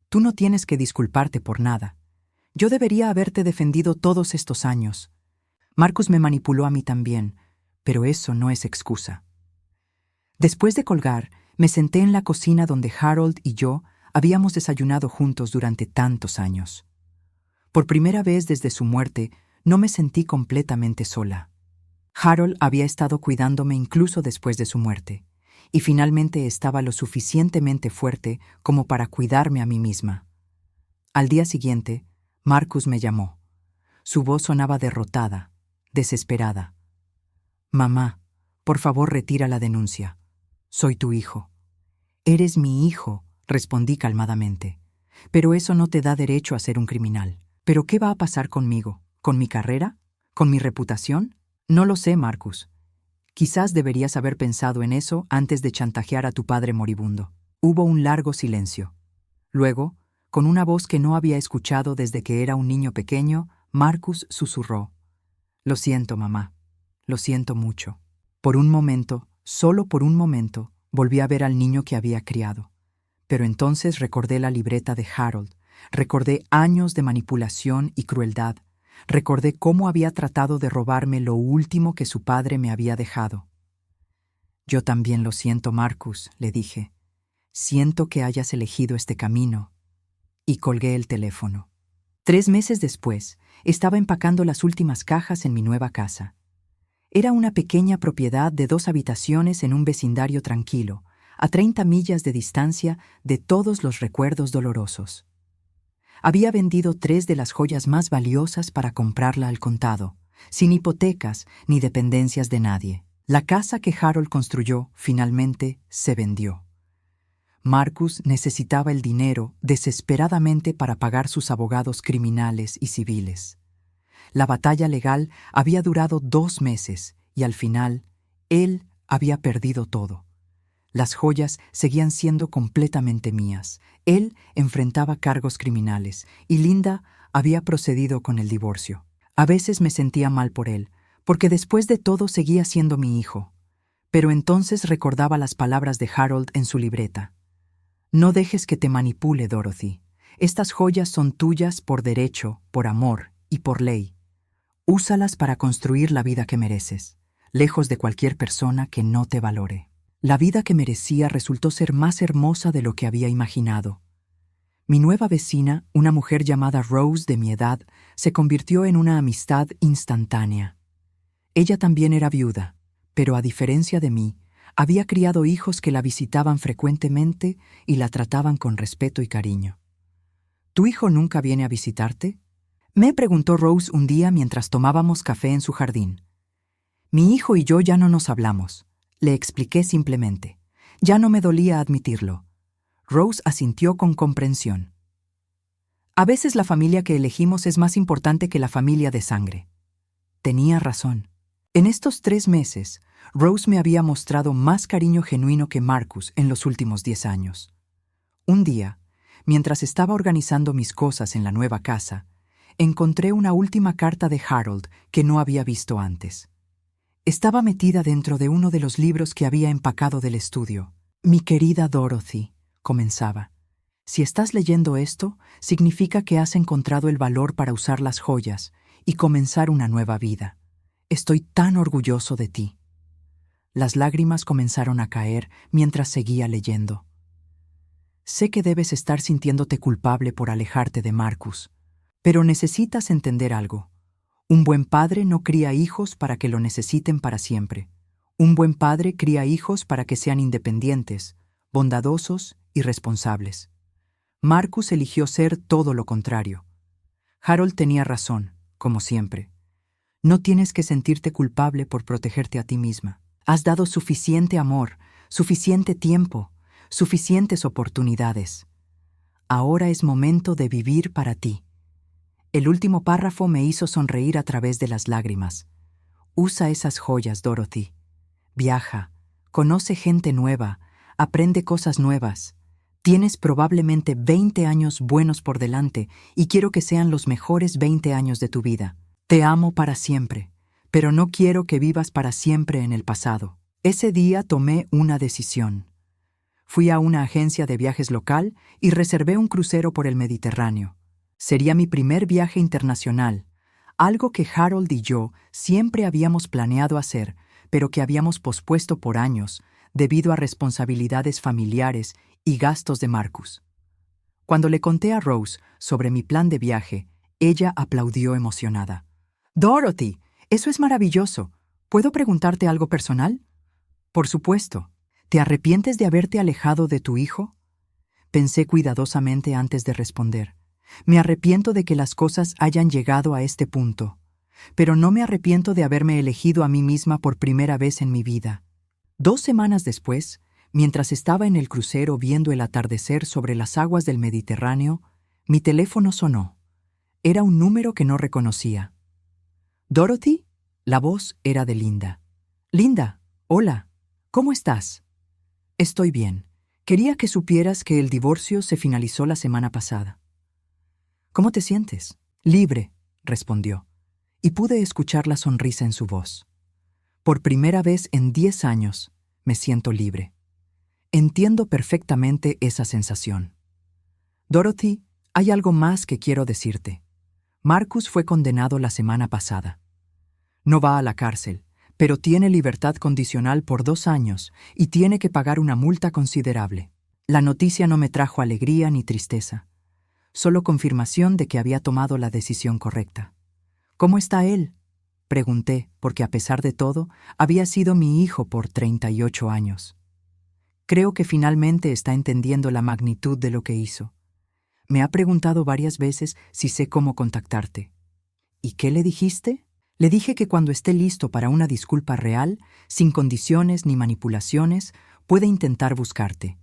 Tú no tienes que disculparte por nada. Yo debería haberte defendido todos estos años. Marcus me manipuló a mí también, pero eso no es excusa. Después de colgar, me senté en la cocina donde Harold y yo habíamos desayunado juntos durante tantos años. Por primera vez desde su muerte, no me sentí completamente sola. Harold había estado cuidándome incluso después de su muerte, y finalmente estaba lo suficientemente fuerte como para cuidarme a mí misma. Al día siguiente, Marcus me llamó. Su voz sonaba derrotada, desesperada. «Mamá, por favor retira la denuncia. Soy tu hijo». «Eres mi hijo», respondí calmadamente. «Pero eso no te da derecho a ser un criminal. ¿Pero qué va a pasar conmigo? ¿Con mi carrera? ¿Con mi reputación? No lo sé, Marcus. Quizás deberías haber pensado en eso antes de chantajear a tu padre moribundo». Hubo un largo silencio. Luego, con una voz que no había escuchado desde que era un niño pequeño, Marcus susurró. «Lo siento, mamá. Lo siento mucho». Por un momento, solo por un momento, volví a ver al niño que había criado. Pero entonces recordé la libreta de Harold, recordé años de manipulación y crueldad, recordé cómo había tratado de robarme lo último que su padre me había dejado. «Yo también lo siento, Marcus», le dije. «Siento que hayas elegido este camino». Y colgué el teléfono. 3 meses después, estaba empacando las últimas cajas en mi nueva casa. Era una pequeña propiedad de 2 habitaciones en un vecindario tranquilo, a 30 millas de distancia de todos los recuerdos dolorosos. Había vendido 3 de las joyas más valiosas para comprarla al contado, sin hipotecas ni dependencias de nadie. La casa que Harold construyó, finalmente, se vendió. Marcus necesitaba el dinero desesperadamente para pagar sus abogados criminales y civiles. La batalla legal había durado 2 meses y al final, él había perdido todo. Las joyas seguían siendo completamente mías. Él enfrentaba cargos criminales y Linda había procedido con el divorcio. A veces me sentía mal por él, porque después de todo seguía siendo mi hijo. Pero entonces recordaba las palabras de Harold en su libreta. «No dejes que te manipule, Dorothy. Estas joyas son tuyas por derecho, por amor y por ley. Úsalas para construir la vida que mereces, lejos de cualquier persona que no te valore». La vida que merecía resultó ser más hermosa de lo que había imaginado. Mi nueva vecina, una mujer llamada Rose de mi edad, se convirtió en una amistad instantánea. Ella también era viuda, pero a diferencia de mí, había criado hijos que la visitaban frecuentemente y la trataban con respeto y cariño. «¿Tu hijo nunca viene a visitarte?», me preguntó Rose un día mientras tomábamos café en su jardín. «Mi hijo y yo ya no nos hablamos», le expliqué simplemente. Ya no me dolía admitirlo. Rose asintió con comprensión. «A veces la familia que elegimos es más importante que la familia de sangre». Tenía razón. En estos 3 meses, Rose me había mostrado más cariño genuino que Marcus en los últimos 10 años. Un día, mientras estaba organizando mis cosas en la nueva casa, encontré una última carta de Harold que no había visto antes. Estaba metida dentro de uno de los libros que había empacado del estudio. «Mi querida Dorothy», comenzaba, «si estás leyendo esto, significa que has encontrado el valor para usar las joyas y comenzar una nueva vida. Estoy tan orgulloso de ti». Las lágrimas comenzaron a caer mientras seguía leyendo. «Sé que debes estar sintiéndote culpable por alejarte de Marcus, pero necesitas entender algo. Un buen padre no cría hijos para que lo necesiten para siempre. Un buen padre cría hijos para que sean independientes, bondadosos y responsables. Marcus eligió ser todo lo contrario. Harold tenía razón. como siempre. No tienes que sentirte culpable por protegerte a ti misma. Has dado suficiente amor, suficiente tiempo, suficientes oportunidades. Ahora es momento de vivir para ti. El último párrafo me hizo sonreír a través de las lágrimas. Usa esas joyas, Dorothy. Viaja, conoce gente nueva, aprende cosas nuevas. Tienes probablemente 20 años buenos por delante y quiero que sean los mejores 20 años de tu vida. Te amo para siempre, pero no quiero que vivas para siempre en el pasado. Ese día tomé una decisión. Fui a una agencia de viajes local y reservé un crucero por el Mediterráneo. Sería mi primer viaje internacional, algo que Harold y yo siempre habíamos planeado hacer, pero que habíamos pospuesto por años debido a responsabilidades familiares y gastos de Marcus. Cuando le conté a Rose sobre mi plan de viaje, ella aplaudió emocionada. «Dorothy, eso es maravilloso. ¿Puedo preguntarte algo personal?» «Por supuesto. ¿Te arrepientes de haberte alejado de tu hijo?» Pensé cuidadosamente antes de responder. Me arrepiento de que las cosas hayan llegado a este punto, pero no me arrepiento de haberme elegido a mí misma por primera vez en mi vida. 2 semanas después, mientras estaba en el crucero viendo el atardecer sobre las aguas del Mediterráneo, mi teléfono sonó. Era un número que no reconocía. «¿Dorothy?» La voz era de Linda. «Linda, hola. ¿Cómo estás?» «Estoy bien. Quería que supieras que el divorcio se finalizó la semana pasada». «¿Cómo te sientes?» «Libre», respondió, y pude escuchar la sonrisa en su voz. «Por primera vez en 10 años, me siento libre. Entiendo perfectamente esa sensación. Dorothy, hay algo más que quiero decirte. Marcus fue condenado la semana pasada. No va a la cárcel, pero tiene libertad condicional por 2 años y tiene que pagar una multa considerable. La noticia no me trajo alegría ni tristeza, solo confirmación de que había tomado la decisión correcta. «¿Cómo está él?», pregunté, porque a pesar de todo, había sido mi hijo por 38 años. Creo que finalmente está entendiendo la magnitud de lo que hizo. Me ha preguntado varias veces si sé cómo contactarte. «¿Y qué le dijiste?» Le dije que cuando esté listo para una disculpa real, sin condiciones ni manipulaciones, puede intentar buscarte,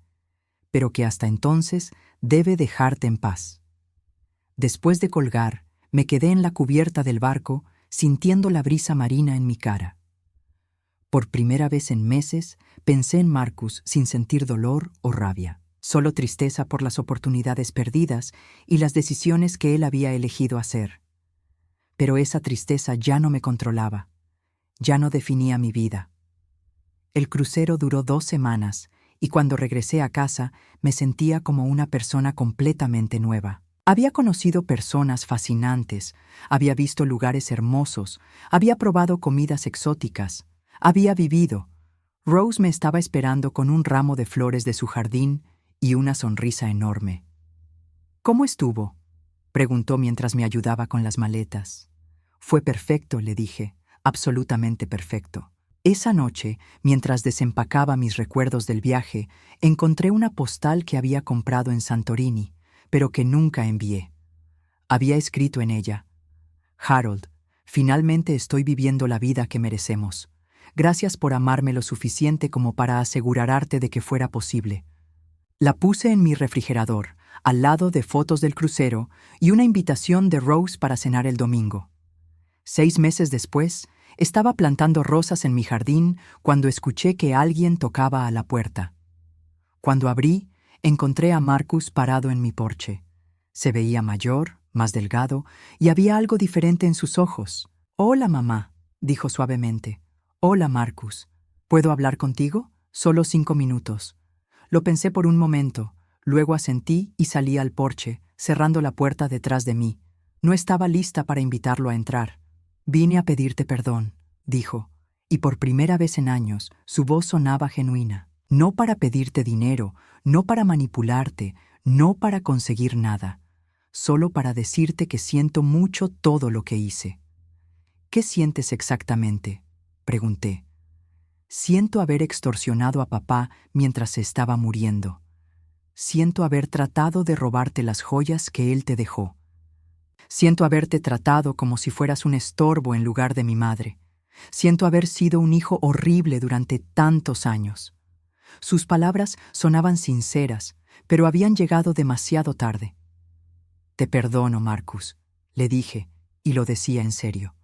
pero que hasta entonces debe dejarte en paz. Después de colgar, me quedé en la cubierta del barco, sintiendo la brisa marina en mi cara. Por primera vez en meses, pensé en Marcus sin sentir dolor o rabia, solo tristeza por las oportunidades perdidas y las decisiones que él había elegido hacer. Pero esa tristeza ya no me controlaba, ya no definía mi vida. El crucero duró 2 semanas y cuando regresé a casa me sentía como una persona completamente nueva. Había conocido personas fascinantes, había visto lugares hermosos, había probado comidas exóticas, había vivido. Rose me estaba esperando con un ramo de flores de su jardín y una sonrisa enorme. «¿Cómo estuvo?», preguntó mientras me ayudaba con las maletas. «Fue perfecto», le dije, «absolutamente perfecto». Esa noche, mientras desempacaba mis recuerdos del viaje, encontré una postal que había comprado en Santorini, pero que nunca envié. Había escrito en ella: «Harold, finalmente estoy viviendo la vida que merecemos. Gracias por amarme lo suficiente como para asegurarte de que fuera posible». La puse en mi refrigerador, al lado de fotos del crucero y una invitación de Rose para cenar el domingo. 6 meses después, estaba plantando rosas en mi jardín cuando escuché que alguien tocaba a la puerta. Cuando abrí, encontré a Marcus parado en mi porche. Se veía mayor, más delgado, y había algo diferente en sus ojos. «Hola, mamá», dijo suavemente. «Hola, Marcus. ¿Puedo hablar contigo? Solo 5 minutos». Lo pensé por un momento, luego asentí y salí al porche, cerrando la puerta detrás de mí. No estaba lista para invitarlo a entrar. «Vine a pedirte perdón», dijo, y por primera vez en años su voz sonaba genuina. «No para pedirte dinero, no para manipularte, no para conseguir nada, solo para decirte que siento mucho todo lo que hice». «¿Qué sientes exactamente?», pregunté. «Siento haber extorsionado a papá mientras se estaba muriendo. Siento haber tratado de robarte las joyas que él te dejó. Siento haberte tratado como si fueras un estorbo en lugar de mi madre. Siento haber sido un hijo horrible durante tantos años. Sus palabras sonaban sinceras, pero habían llegado demasiado tarde. Te perdono, Marcus, le dije, y lo decía en serio.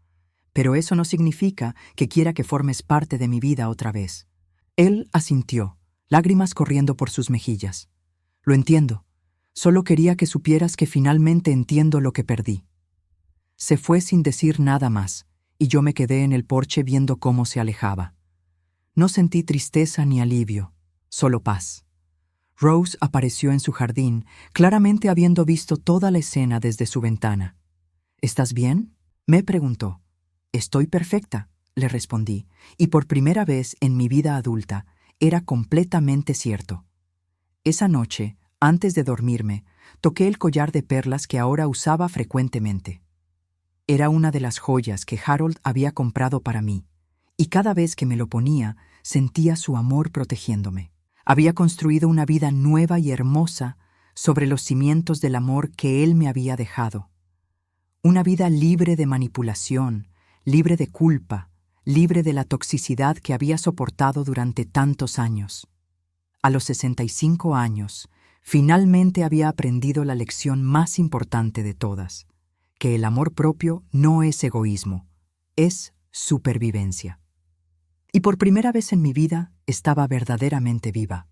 Pero eso no significa que quiera que formes parte de mi vida otra vez. Él asintió, lágrimas corriendo por sus mejillas. Lo entiendo. Solo quería que supieras que finalmente entiendo lo que perdí. Se fue sin decir nada más, y yo me quedé en el porche viendo cómo se alejaba. No sentí tristeza ni alivio, solo paz. Rose apareció en su jardín, claramente habiendo visto toda la escena desde su ventana. ¿Estás bien?, me preguntó. Estoy perfecta, le respondí, y por primera vez en mi vida adulta era completamente cierto. Esa noche, antes de dormirme, toqué el collar de perlas que ahora usaba frecuentemente. Era una de las joyas que Harold había comprado para mí, y cada vez que me lo ponía, sentía su amor protegiéndome. Había construido una vida nueva y hermosa sobre los cimientos del amor que él me había dejado. Una vida libre de manipulación, libre de culpa, libre de la toxicidad que había soportado durante tantos años. A los 65 años, finalmente había aprendido la lección más importante de todas, que el amor propio no es egoísmo, es supervivencia. Y por primera vez en mi vida estaba verdaderamente viva.